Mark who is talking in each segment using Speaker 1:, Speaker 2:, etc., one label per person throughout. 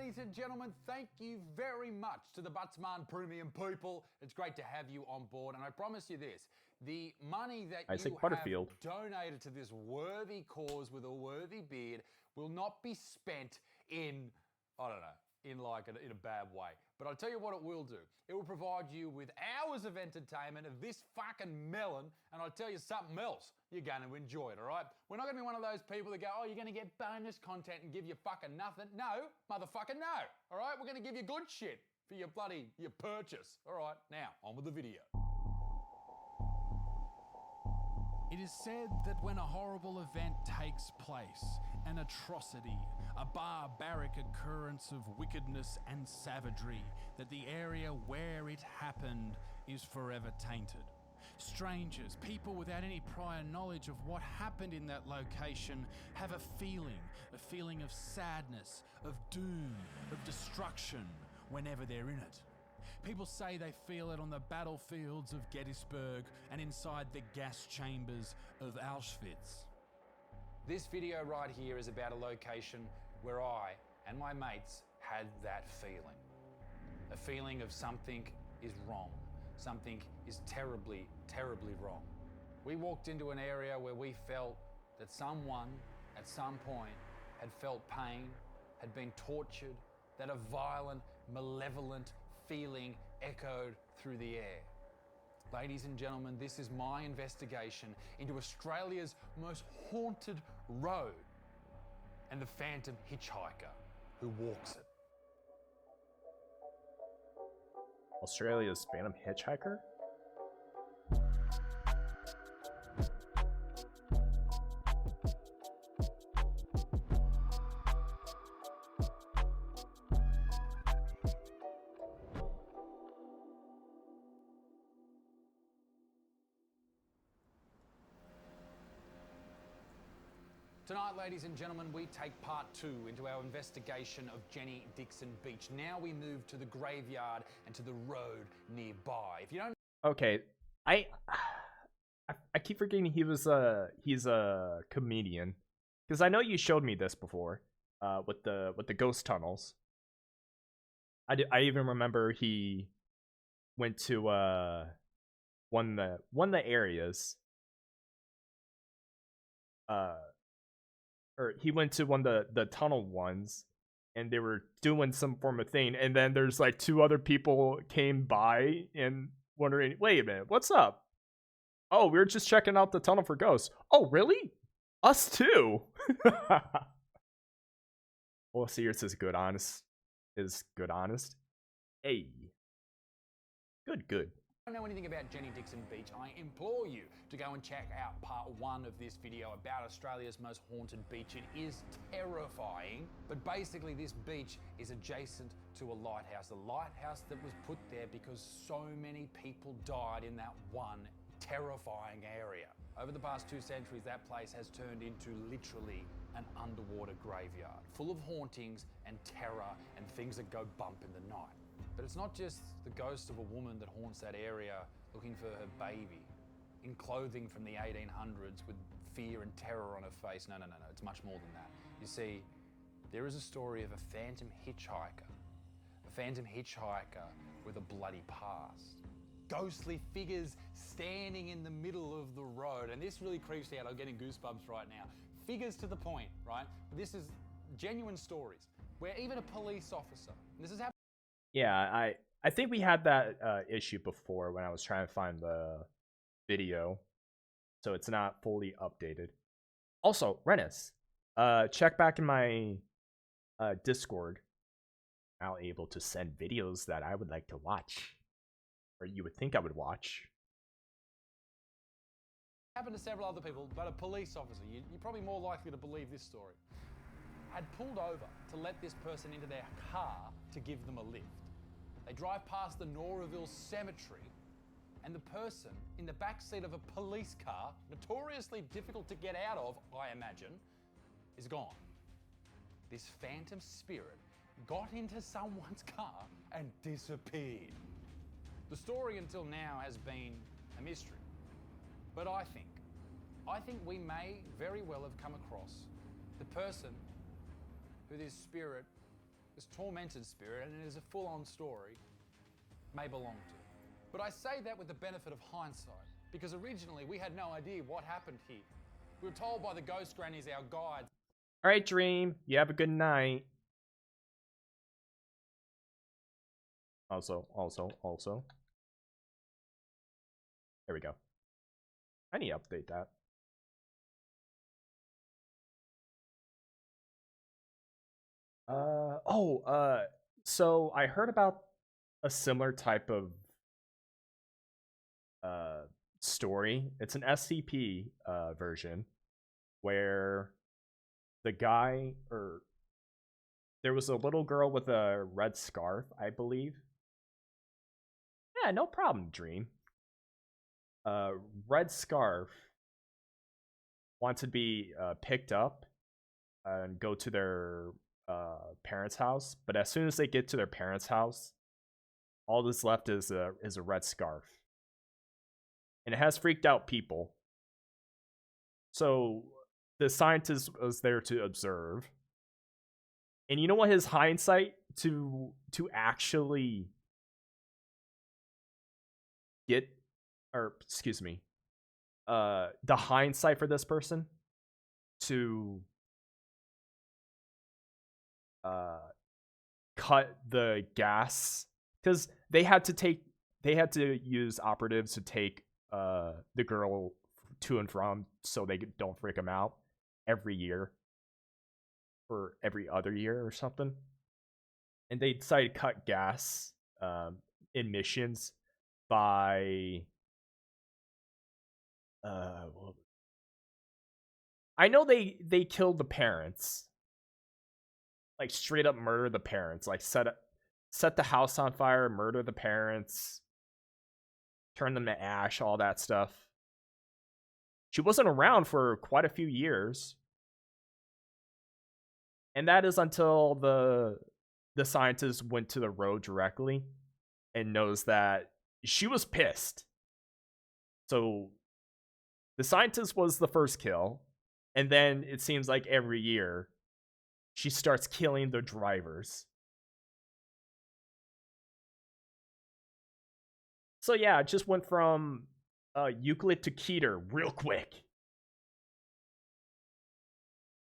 Speaker 1: ladies and gentlemen, thank you very much to the Buttsman Premium people. It's great to have you on board, and I promise you this, the money that you have
Speaker 2: Butterfield
Speaker 1: donated to this worthy cause with a worthy beard will not be spent in, I don't know, in a bad way. But I'll tell you what it will do. It will provide you with hours of entertainment of this fucking melon, and I'll tell you something else. You're going to enjoy it, all right? We're not going to be one of those people that go, oh, you're going to get bonus content and give you fucking nothing. No, motherfucker, no. All right? We're going to give you good shit for your purchase. All right, now, on with the video. It is said that when a horrible event takes place, an atrocity, a barbaric occurrence of wickedness and savagery, that the area where it happened is forever tainted. Strangers, people without any prior knowledge of what happened in that location, have a feeling of sadness, of doom, of destruction whenever they're in it. People say they feel it on the battlefields of Gettysburg and inside the gas chambers of Auschwitz. This video right here is about a location where I and my mates had that feeling. A feeling of something is wrong. Something is terribly, terribly wrong. We walked into an area where we felt that someone at some point had felt pain, had been tortured, that a violent, malevolent feeling echoed through the air. Ladies and gentlemen, this is my investigation into Australia's most haunted road and the phantom hitchhiker who walks it.
Speaker 2: Australia's phantom hitchhiker?
Speaker 1: Tonight, ladies and gentlemen, we take part 2 into our investigation of Jenny Dixon Beach. Now we move to the graveyard and to the road nearby. If you don't...
Speaker 2: Okay, I keep forgetting he's a comedian, because I know you showed me this before, with the ghost tunnels. I even remember he went to one of the areas. Or he went to one of the tunnel ones, and they were doing some form of thing, and then there's like 2 other people came by and wondering, wait a minute, what's up? Oh, we were just checking out the tunnel for ghosts. Oh, really? Us too. Well, Sears is good honest. Hey. Good.
Speaker 1: If you don't know anything about Jenny Dixon Beach, I implore you to go and check out part 1 of this video about Australia's most haunted beach. It is terrifying, but basically this beach is adjacent to a lighthouse that was put there because so many people died in that one terrifying area. Over the past 2 centuries, that place has turned into literally an underwater graveyard, full of hauntings and terror and things that go bump in the night. But it's not just the ghost of a woman that haunts that area looking for her baby, in clothing from the 1800s with fear and terror on her face. No, it's much more than that. You see, there is a story of a phantom hitchhiker with a bloody past. Ghostly figures standing in the middle of the road, and this really creeps me out. I'm getting goosebumps right now. Figures to the point, right? This is genuine stories where even a police officer, and this is how...
Speaker 2: Yeah, I think we had that issue before when I was trying to find the video, so it's not fully updated. Also, Rennis, check back in my Discord. I'm now able to send videos that I would like to watch, or you would think I would watch.
Speaker 1: Happened to several other people, but a police officer, you're probably more likely to believe this story, had pulled over to let this person into their car to give them a lift. They drive past the Noraville Cemetery, and the person in the back seat of a police car, notoriously difficult to get out of, I imagine, is gone. This phantom spirit got into someone's car and disappeared. The story until now has been a mystery, but I think we may very well have come across the person who this spirit
Speaker 3: this tormented spirit, and it is a full-on story, may belong to. But I say that with the benefit of hindsight, because originally we had no idea what happened here. We were told by the ghost grannies, our guides.
Speaker 2: All right, Dream. You have a good night. Also. There we go. I need to update that. So I heard about a similar type of story. It's an SCP version where the guy, or there was a little girl with a red scarf, I believe. Yeah, no problem, Dream. Red scarf wants to be picked up and go to their parents' house, but as soon as they get to their parents' house, all that's left is a red scarf, and it has freaked out people. So the scientist was there to observe, and you know what his hindsight to actually get, or excuse me, the hindsight for this person to cut the gas, because they had to use operatives to take the girl to and from, so they don't freak them out every year or every other year or something. And they decided to cut gas emissions by I know they killed the parents, like straight up murder the parents, like set the house on fire, murder the parents, turn them to ash, all that stuff. She wasn't around for quite a few years, and that is until the scientist went to the road directly and knows that she was pissed. So the scientist was the first kill, and then it seems like every year she starts killing the drivers. So yeah, it just went from Euclid to Keter real quick.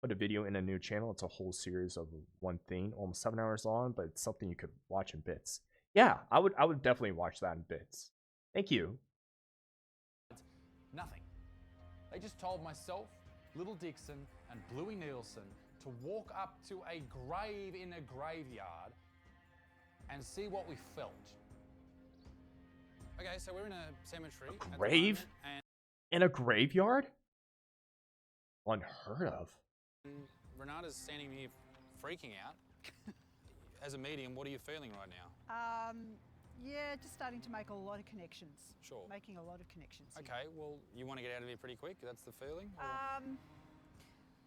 Speaker 2: Put a video in a new channel. It's a whole series of one thing, almost 7 hours long, but it's something you could watch in bits. Yeah, I would definitely watch that in bits. Thank you.
Speaker 3: Nothing. They just told myself, Little Dixon, and Bluey Nielsen to walk up to a grave in a graveyard and see what we felt. Okay, so we're in a cemetery.
Speaker 2: A grave?
Speaker 3: And
Speaker 2: in a graveyard? Unheard of.
Speaker 3: Renata's standing here freaking out. As a medium, what are you feeling right now?
Speaker 4: Yeah, just starting to make a lot of connections.
Speaker 3: Sure.
Speaker 4: Making a lot of connections.
Speaker 3: Okay, well, you want to get out of here pretty quick? That's the feeling?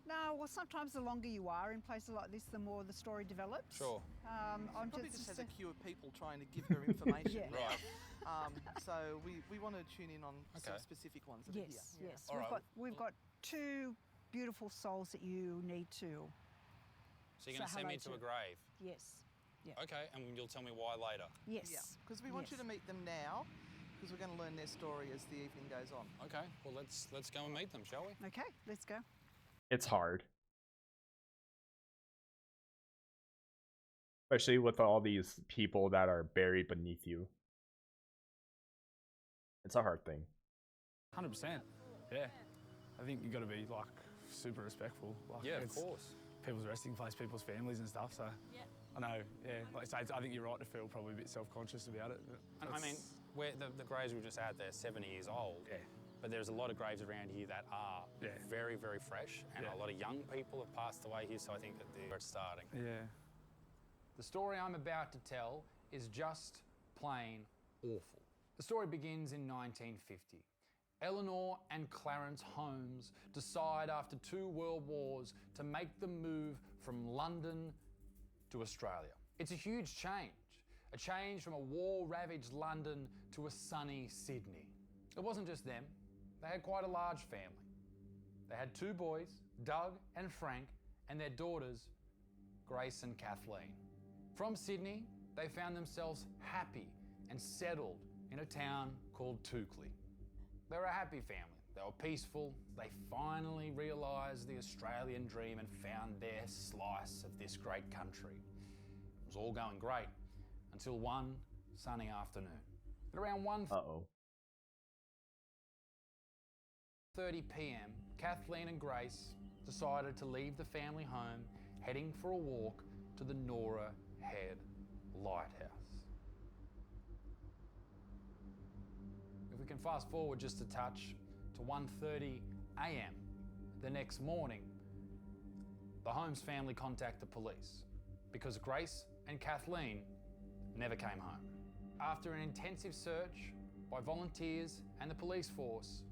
Speaker 4: No, well, sometimes the longer you are in places like this, the more the story develops.
Speaker 3: Sure.
Speaker 4: I'm
Speaker 5: probably just has a queue of people trying to give her information.
Speaker 4: Yeah.
Speaker 3: Right.
Speaker 5: So we want to tune in on some specific ones that are here.
Speaker 4: Yes.
Speaker 3: All right.
Speaker 4: We've got two beautiful souls that you need to.
Speaker 3: So you're going to send me to a grave?
Speaker 4: Yes. Yeah.
Speaker 3: Okay, and you'll tell me why later?
Speaker 4: Yes.
Speaker 5: Yeah, because we want you to meet them now, because we're going to learn their story as the evening goes on.
Speaker 3: Okay, well let's go and meet them, shall we?
Speaker 4: Okay, let's go.
Speaker 2: It's hard. Especially with all these people that are buried beneath you. It's a hard thing.
Speaker 6: 100%. Yeah. I think you've got to be like super respectful. Like,
Speaker 3: yeah, of course.
Speaker 6: People's resting place, people's families and stuff. So yeah. I know. Yeah. Like I say, I think you're right to feel probably a bit self-conscious about it.
Speaker 3: And I mean, where the graves we just had, they're 70 years old.
Speaker 6: Yeah.
Speaker 3: But there's a lot of graves around here that are very, very fresh, and a lot of young people have passed away here. So I think that they're starting.
Speaker 6: Yeah.
Speaker 3: The story I'm about to tell is just plain awful. The story begins in 1950. Eleanor and Clarence Holmes decide after 2 world wars to make the move from London to Australia. It's a huge change. A change from a war-ravaged London to a sunny Sydney. It wasn't just them. They had quite a large family. They had 2 boys, Doug and Frank, and their daughters, Grace and Kathleen. From Sydney, they found themselves happy and settled in a town called Toukley. They were a happy family. They were peaceful. They finally realised the Australian dream and found their slice of this great country. It was all going great until one sunny afternoon. At around 1:30 p.m, Kathleen and Grace decided to leave the family home, heading for a walk to the Nora Head Lighthouse. If we can fast forward just a touch to 1:30 a.m. the next morning, the Holmes family contacted the police because Grace and Kathleen never came home. After an intensive search by volunteers and the police force,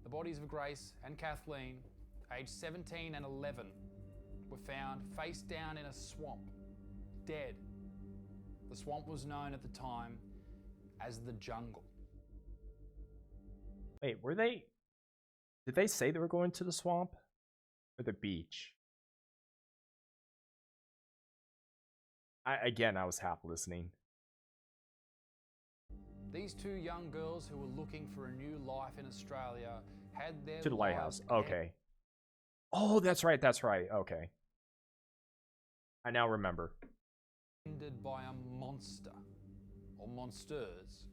Speaker 3: the bodies of Grace and Kathleen, aged 17 and 11, were found face down in a swamp, dead. The swamp was known at the time as the Jungle.
Speaker 2: Wait, did they say they were going to the swamp or the beach? I was half listening.
Speaker 3: These two young girls who were looking for a new life in Australia had their
Speaker 2: To the lighthouse.
Speaker 3: lives
Speaker 2: Okay. Oh, that's right. Okay. I now remember.
Speaker 3: ended by a monster, or monsters.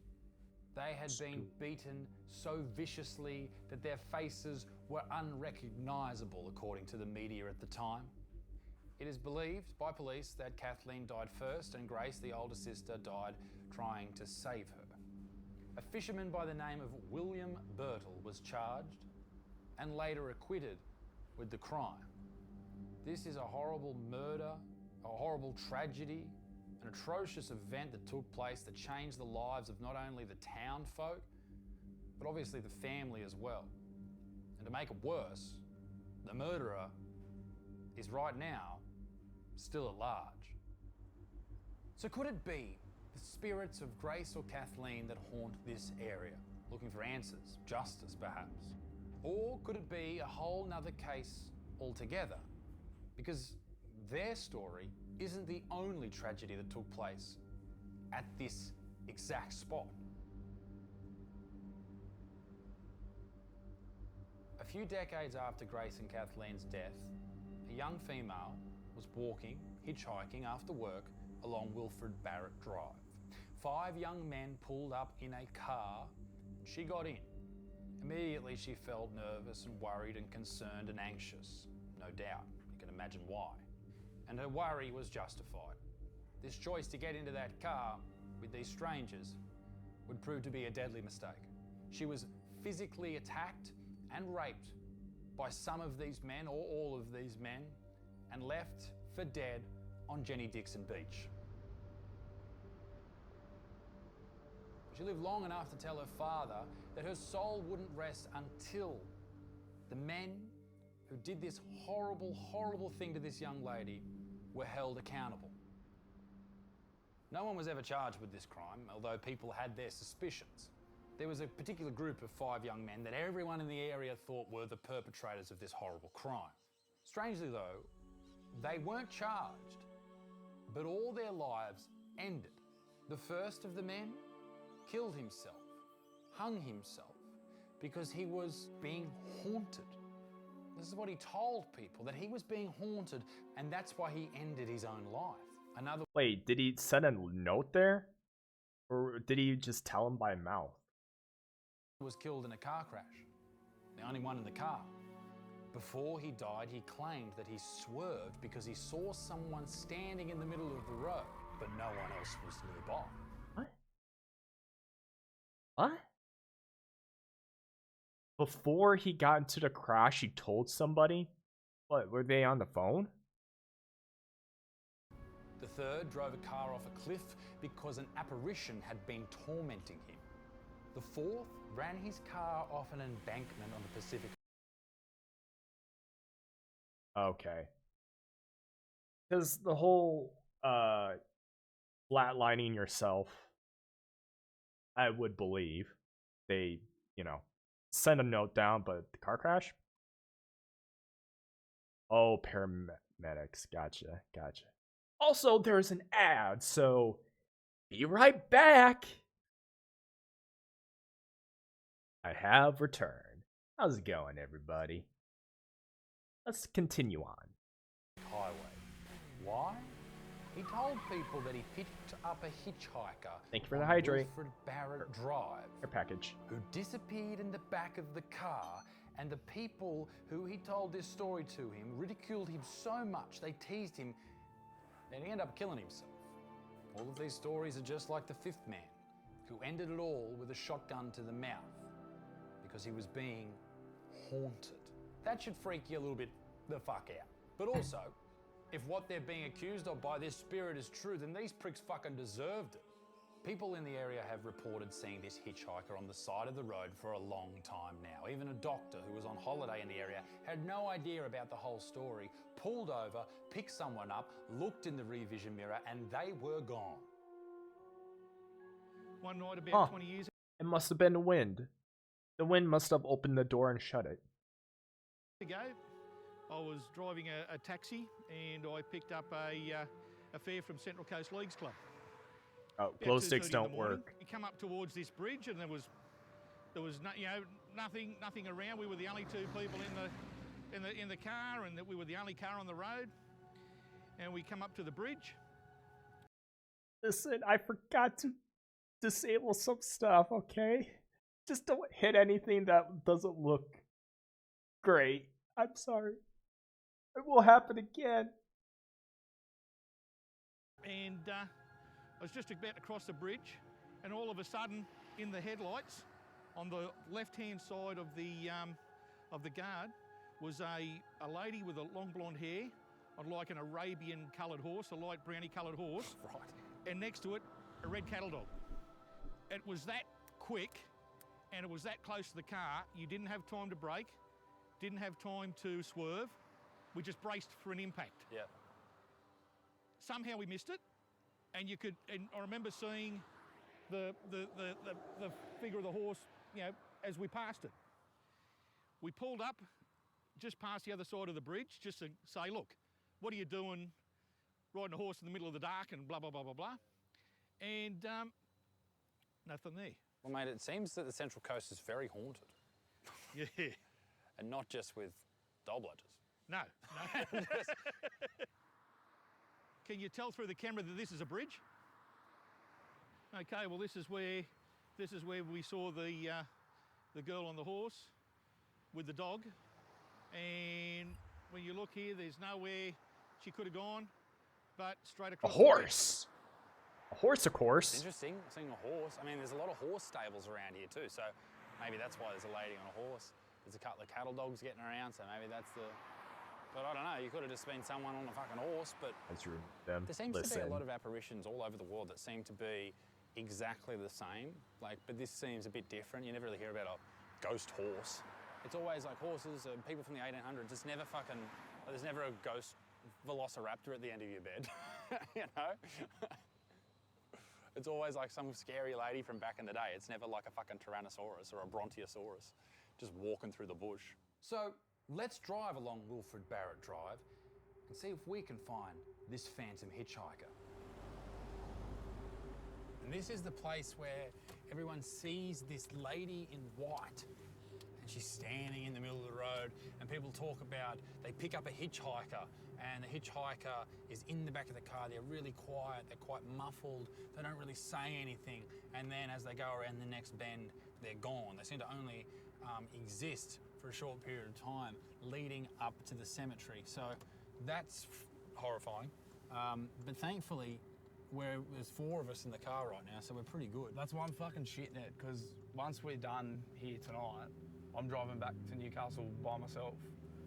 Speaker 3: They had been beaten so viciously that their faces were unrecognisable, according to the media at the time. It is believed by police that Kathleen died first and Grace, the older sister, died trying to save her. A fisherman by the name of William Birtle was charged and later acquitted with the crime. This is a horrible murder, a horrible tragedy, an atrocious event that took place that changed the lives of not only the town folk, but obviously the family as well. And to make it worse, the murderer is right now still at large. So could it be the spirits of Grace or Kathleen that haunt this area, looking for answers, justice perhaps? Or could it be a whole nother case altogether? Because their story isn't the only tragedy that took place at this exact spot. A few decades after Grace and Kathleen's death, a young female was walking, hitchhiking after work along Wilfred Barrett Drive. 5 young men pulled up in a car. She got in. Immediately she felt nervous and worried and concerned and anxious. No doubt, you can imagine why. And her worry was justified. This choice to get into that car with these strangers would prove to be a deadly mistake. She was physically attacked and raped by some of these men or all of these men and left for dead on Jenny Dixon Beach. She lived long enough to tell her father that her soul wouldn't rest until the men who did this horrible, horrible thing to this young lady were held accountable. No one was ever charged with this crime, although people had their suspicions. There was a particular group of 5 young men that everyone in the area thought were the perpetrators of this horrible crime. Strangely though, they weren't charged, but all their lives ended. The first of the men killed himself, hung himself, because he was being haunted. This is what he told people, that he was being haunted, and that's why he ended his own life. Another
Speaker 2: Wait, did he send a note there? Or did he just tell him by mouth?
Speaker 3: was killed in a car crash, the only one in the car. Before he died, he claimed that he swerved because he saw someone standing in the middle of the road, but no one else was nearby.
Speaker 2: What? Before he got into the crash, he told somebody? What, were they on the phone?
Speaker 3: The third drove a car off a cliff because an apparition had been tormenting him. The fourth ran his car off an embankment on the Pacific.
Speaker 2: Okay. Because the whole flatlining yourself, I would believe they, send a note down, but the car crash? Oh, paramedics. Gotcha. Also, there's an ad, so be right back. I have returned. How's it going, everybody? Let's continue on.
Speaker 3: Highway. Why? He told people that he picked up a hitchhiker.
Speaker 2: Thank you for the
Speaker 3: on
Speaker 2: hydrate.
Speaker 3: Wilfred Barrett Drive.
Speaker 2: Your package.
Speaker 3: Who disappeared in the back of the car, and the people who he told this story to him ridiculed him so much, they teased him, and he ended up killing himself. All of these stories are just like the fifth man, who ended it all with a shotgun to the mouth, because he was being haunted. That should freak you a little bit the fuck out. But also, if what they're being accused of by this spirit is true, then these pricks fucking deserved it. People in the area have reported seeing this hitchhiker on the side of the road for a long time now. Even a doctor who was on holiday in the area had no idea about the whole story, pulled over, picked someone up, looked in the rear vision mirror, and they were gone.
Speaker 7: One night about 20 years
Speaker 2: It must have been the wind. The wind must have opened the door and shut it.
Speaker 7: ago, I was driving a taxi and I picked up a fare from Central Coast Leagues Club.
Speaker 2: Oh,
Speaker 7: About
Speaker 2: glow
Speaker 7: 2:30
Speaker 2: sticks
Speaker 7: in the
Speaker 2: don't
Speaker 7: morning.
Speaker 2: work.
Speaker 7: We come up towards this bridge and there was nothing around. We were the only two people in the car, and that we were the only car on the road. And we come up to the bridge.
Speaker 2: Listen, I forgot to disable some stuff, okay? Just don't hit anything that doesn't look great. I'm sorry. It will happen again.
Speaker 7: And I was just about to cross the bridge, and all of a sudden, in the headlights, on the left-hand side of the guard, was a lady with a long blonde hair on like an Arabian-coloured horse, a light brownie-coloured horse.
Speaker 3: Right.
Speaker 7: And next to it, a red cattle dog. It was that quick, and it was that close to the car. You didn't have time to brake, didn't have time to swerve. We just braced for an impact.
Speaker 3: Yeah.
Speaker 7: Somehow we missed it, and I remember seeing the figure of the horse, as we passed it. We pulled up just past the other side of the bridge, just to say, look, what are you doing riding a horse in the middle of the dark and blah, blah, blah, blah, blah. And nothing there.
Speaker 3: Well, mate, it seems that the Central Coast is very haunted.
Speaker 7: Yeah.
Speaker 3: And not just with doll bludgers.
Speaker 7: No. Can you tell through the camera that this is a bridge? Okay, well this is where we saw the girl on the horse with the dog, and when you look here, there's nowhere she could have gone, but straight
Speaker 2: A
Speaker 7: across.
Speaker 2: horse. A horse, of
Speaker 3: It's
Speaker 2: course.
Speaker 3: interesting seeing a horse. I mean, there's a lot of horse stables around here too, so maybe that's why there's a lady on a horse. There's a couple of cattle dogs getting around, so maybe that's the... But I don't know, you could have just been someone on a fucking horse, but...
Speaker 2: That's true. Them.
Speaker 3: There seems to be a
Speaker 2: Listen.
Speaker 3: lot of apparitions all over the world that seem to be exactly the same, but this seems a bit different. You never really hear about a ghost horse. It's always like horses, people from the 1800s, it's never fucking... There's never a ghost velociraptor at the end of your bed, you know? It's always like some scary lady from back in the day. It's never like a fucking Tyrannosaurus or a Brontosaurus just walking through the bush. So let's drive along Wilfred Barrett Drive and see if we can find this phantom hitchhiker. And this is the place where everyone sees this lady in white, and she's standing in the middle of the road, and people talk about they pick up a hitchhiker, and the hitchhiker is in the back of the car. They're really quiet, they're quite muffled, they don't really say anything, and then as they go around the next bend, they're gone. They seem to only exist for a short period of time leading up to the cemetery. So that's horrifying. But thankfully, there's 4 of us in the car right now, so we're pretty good.
Speaker 6: That's one fucking shit net, because once we're done here tonight, I'm driving back to Newcastle by myself.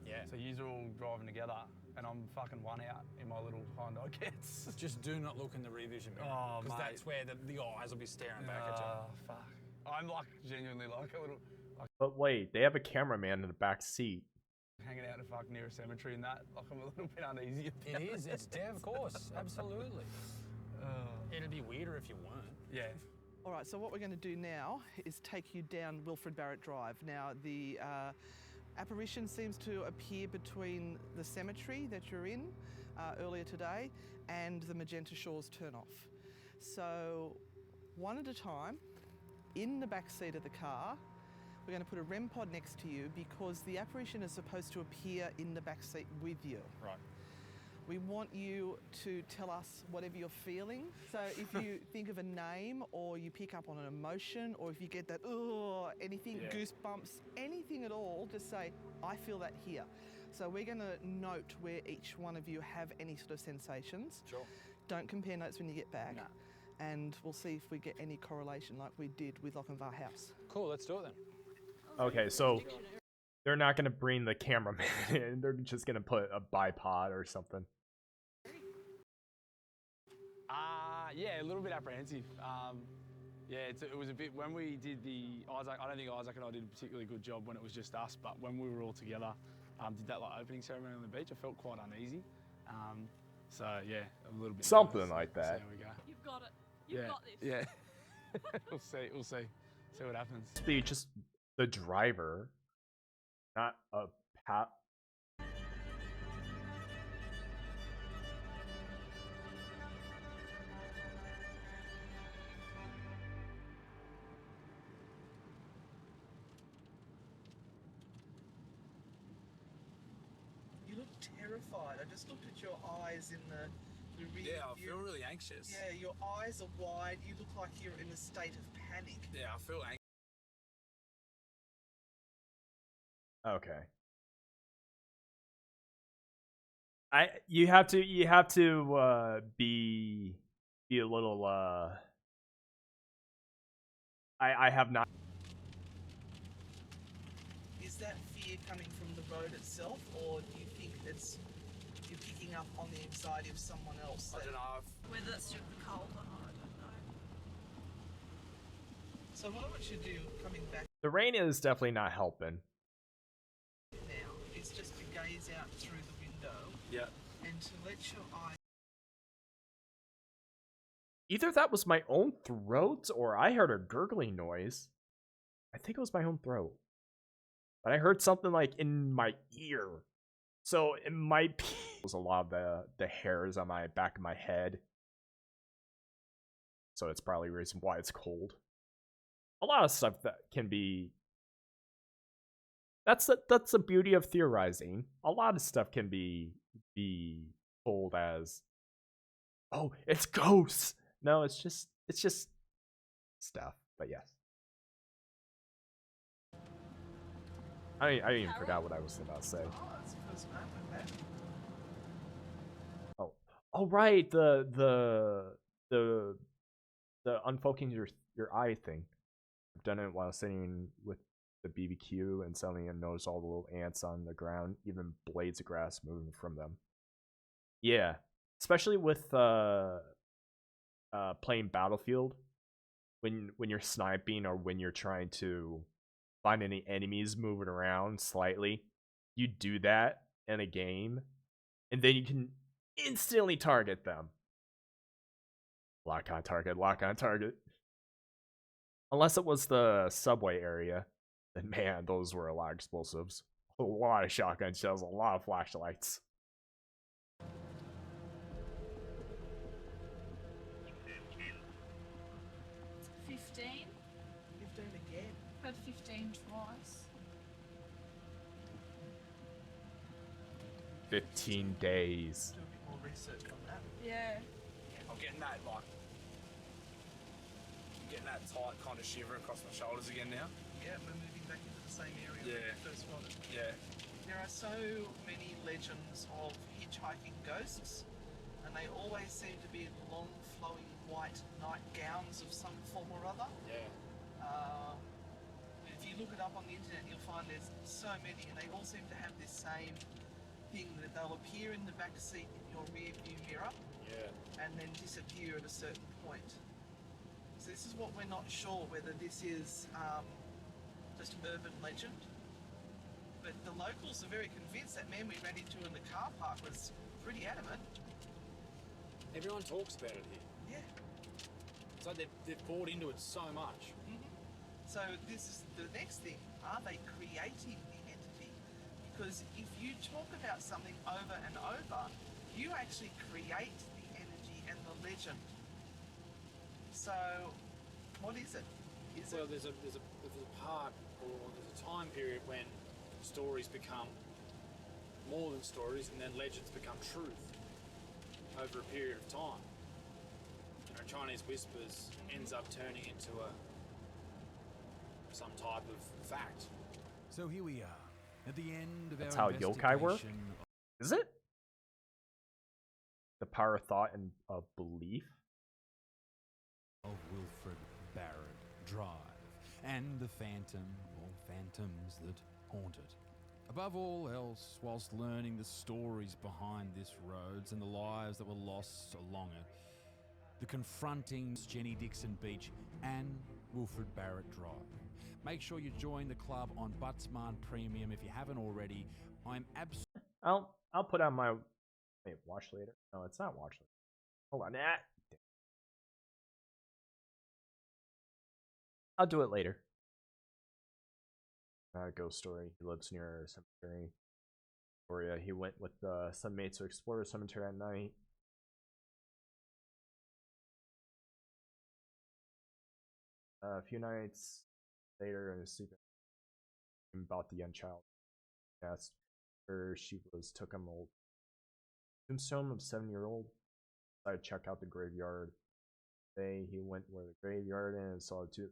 Speaker 3: Yeah.
Speaker 6: So yous are all driving together, and I'm fucking one out in my little Honda Gets.
Speaker 3: Just do not look in the rear vision mirror,
Speaker 6: Oh,
Speaker 3: because
Speaker 6: mate.
Speaker 3: that's where the eyes will be staring back at you.
Speaker 6: Fuck. I'm like genuinely like a little
Speaker 2: But wait, they have a cameraman in the back seat.
Speaker 6: hanging out in fuck near a cemetery and that. Like I'm a little bit uneasy about
Speaker 3: It is, it's dead, of course, absolutely.
Speaker 6: Uh,
Speaker 3: It'd be weirder if you weren't.
Speaker 6: yeah.
Speaker 5: All right, so what we're going to do now is take you down Wilfred Barrett Drive. Now, the Apparition seems to appear between the cemetery that you're in earlier today and the Magenta Shores turn-off. So one at a time, in the back seat of the car, we're going to put a REM pod next to you because the apparition is supposed to appear in the back seat with you.
Speaker 6: Right.
Speaker 5: We want you to tell us whatever you're feeling. So if you think of a name or you pick up on an emotion or if you get that, anything, goosebumps, anything at all, just say, I feel that here. So we're going to note where each one of you have any sort of sensations.
Speaker 6: Sure.
Speaker 5: Don't compare notes when you get back.
Speaker 6: No.
Speaker 5: And we'll see if we get any correlation like we did with Lochinvar House.
Speaker 6: Cool, let's do it then.
Speaker 2: Okay, so they're not going to bring the cameraman in. They're just going to put a bipod or something.
Speaker 6: Yeah, a little bit apprehensive. Yeah, it was a bit, when we did the Isaac, I don't think Isaac and I did a particularly good job when it was just us, but when we were all together, did that like opening ceremony on the beach, I felt quite uneasy. So yeah, a little bit.
Speaker 2: Something
Speaker 6: nervous.
Speaker 2: like that.
Speaker 6: So there we go.
Speaker 8: You've got it. You've got this.
Speaker 6: Yeah. We'll see what happens.
Speaker 2: Just the driver, not a pat.
Speaker 5: You look terrified. I just looked at your eyes in the rear view.
Speaker 6: really anxious.
Speaker 5: Yeah, your eyes are wide. You look like you're in a state of panic.
Speaker 6: Yeah, I feel anxious.
Speaker 2: Okay. You have to be a little I have not.
Speaker 5: Is that fear coming from the road itself, or do you think you're picking up on the anxiety of someone else?
Speaker 6: I don't know.
Speaker 8: Whether it's just the cold or not, I don't know.
Speaker 5: So what I want you to do, coming back
Speaker 2: The rain is definitely not helping.
Speaker 5: now, is just to gaze out through the window
Speaker 6: Yeah.
Speaker 5: and to let your eyes.
Speaker 2: Either that was my own throat or I heard a gurgling noise. I think it was my own throat. But I heard something like in my ear. So it might be it was a lot of the hairs on my back of my head. So it's probably the reason why it's cold. A lot of stuff that can be that's the beauty of theorizing. A lot of stuff can be told as, oh, it's ghosts. No, it's just stuff. But yes, I even forgot what I was about to say.
Speaker 5: Oh, that's the first time I'm back.
Speaker 2: Oh right, the unfolding your eye thing. I've done it while sitting with the BBQ and suddenly I noticed all the little ants on the ground, even blades of grass moving from them. Yeah, especially with playing Battlefield, when you're sniping or when you're trying to find any enemies moving around slightly, you do that in a game, and then you can instantly target them. Lock on target, lock on target. Unless it was the subway area, then man, those were a lot of explosives. A lot of shotgun shells, a lot of flashlights.
Speaker 8: $15.
Speaker 5: 15 again.
Speaker 8: Had 15 twice.
Speaker 2: 15 days.
Speaker 5: Do a bit more research on that.
Speaker 8: Yeah.
Speaker 6: I'm getting that tight kind of shiver across my shoulders again now.
Speaker 5: Yeah, we're moving back into the same area
Speaker 6: Yeah.
Speaker 5: we first spotted.
Speaker 6: Yeah.
Speaker 5: There are so many legends of hitchhiking ghosts, and they always seem to be in long, flowing white nightgowns of some form or other.
Speaker 6: Yeah.
Speaker 5: If you look it up on the internet, you'll find there's so many, and they all seem to have this same thing that they'll appear in the back seat in your rear view mirror
Speaker 6: Yeah.
Speaker 5: and then disappear at a certain point. So this is what we're not sure whether this is just urban legend. But the locals are very convinced. That man we ran into in the car park was pretty adamant.
Speaker 3: Everyone talks about it here.
Speaker 5: Yeah.
Speaker 3: It's like they've bought into it so much.
Speaker 5: So this is the next thing. Are they creating the entity? because if you talk about something over and over, you actually create the energy and the legend. So, what is it?
Speaker 9: Well, there's a part, or there's a time period when stories become more than stories, and then legends become truth over a period of time. You know, Chinese whispers ends up turning into some type of fact.
Speaker 1: So here we are, at the end of
Speaker 2: That's
Speaker 1: our
Speaker 2: how yokai work?
Speaker 1: investigation
Speaker 2: Is it? The power of thought and of belief?
Speaker 1: of Wilfred Barrett Drive, and the phantom, or phantoms that haunt it. Above all else, whilst learning the stories behind this roads and the lives that were lost along it, the confronting Jenny Dixon Beach and Wilfred Barrett Drive. Make sure you join the club on Buttsmart Premium if you haven't already. I'm absolutely...
Speaker 2: I'll put on my watch later. No, it's not watch later. Hold on. I'll do it later. Ghost story. He lives near a cemetery. Or he went with some mates to explore the cemetery at night. A few nights later, in his sleep, about the young child. Asked where she was. Took him old tombstone of 7-year-old. Decided to check out the graveyard. He went where the graveyard is and saw the two.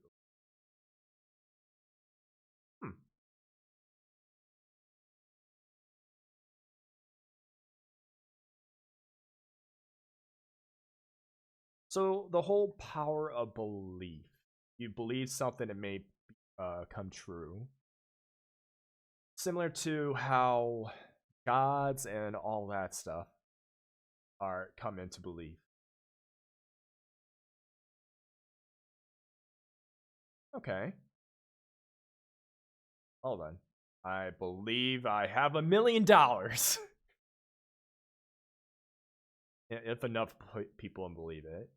Speaker 2: So the whole power of belief. You believe something, it may come true. Similar to how gods and all that stuff come into belief. Okay. Hold on. I believe I have $1 million. If enough people believe it.